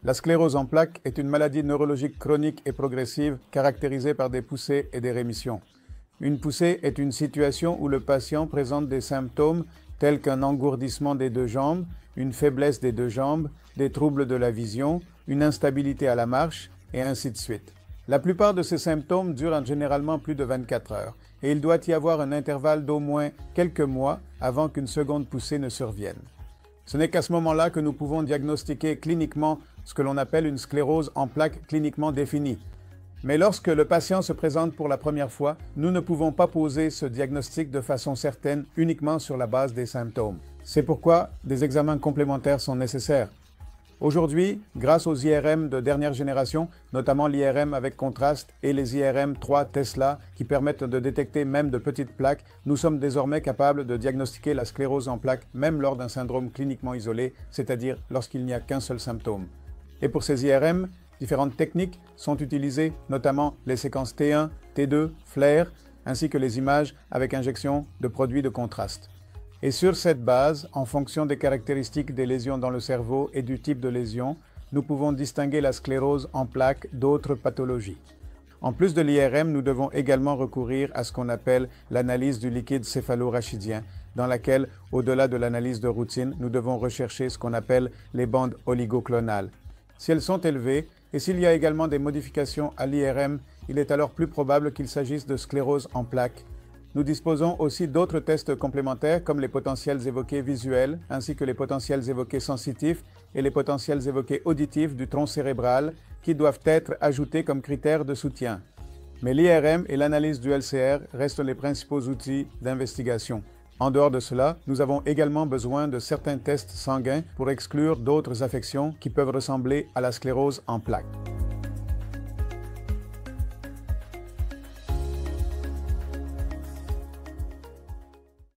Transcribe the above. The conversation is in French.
La sclérose en plaques est une maladie neurologique chronique et progressive caractérisée par des poussées et des rémissions. Une poussée est une situation où le patient présente des symptômes tels qu'un engourdissement des deux jambes, une faiblesse des deux jambes, des troubles de la vision, une instabilité à la marche, et ainsi de suite. La plupart de ces symptômes durent généralement plus de 24 heures, et il doit y avoir un intervalle d'au moins quelques mois avant qu'une seconde poussée ne survienne. Ce n'est qu'à ce moment-là que nous pouvons diagnostiquer cliniquement ce que l'on appelle une sclérose en plaques cliniquement définie. Mais lorsque le patient se présente pour la première fois, nous ne pouvons pas poser ce diagnostic de façon certaine uniquement sur la base des symptômes. C'est pourquoi des examens complémentaires sont nécessaires. Aujourd'hui, grâce aux IRM de dernière génération, notamment l'IRM avec contraste et les IRM 3 Tesla qui permettent de détecter même de petites plaques, nous sommes désormais capables de diagnostiquer la sclérose en plaques même lors d'un syndrome cliniquement isolé, c'est-à-dire lorsqu'il n'y a qu'un seul symptôme. Et pour ces IRM, différentes techniques sont utilisées, notamment les séquences T1, T2, FLAIR, ainsi que les images avec injection de produits de contraste. Et sur cette base, en fonction des caractéristiques des lésions dans le cerveau et du type de lésion, nous pouvons distinguer la sclérose en plaques d'autres pathologies. En plus de l'IRM, nous devons également recourir à ce qu'on appelle l'analyse du liquide céphalo-rachidien, dans laquelle, au-delà de l'analyse de routine, nous devons rechercher ce qu'on appelle les bandes oligoclonales. Si elles sont élevées, et s'il y a également des modifications à l'IRM, il est alors plus probable qu'il s'agisse de sclérose en plaques. Nous disposons aussi d'autres tests complémentaires comme les potentiels évoqués visuels, ainsi que les potentiels évoqués sensitifs et les potentiels évoqués auditifs du tronc cérébral qui doivent être ajoutés comme critères de soutien. Mais l'IRM et l'analyse du LCR restent les principaux outils d'investigation. En dehors de cela, nous avons également besoin de certains tests sanguins pour exclure d'autres affections qui peuvent ressembler à la sclérose en plaques.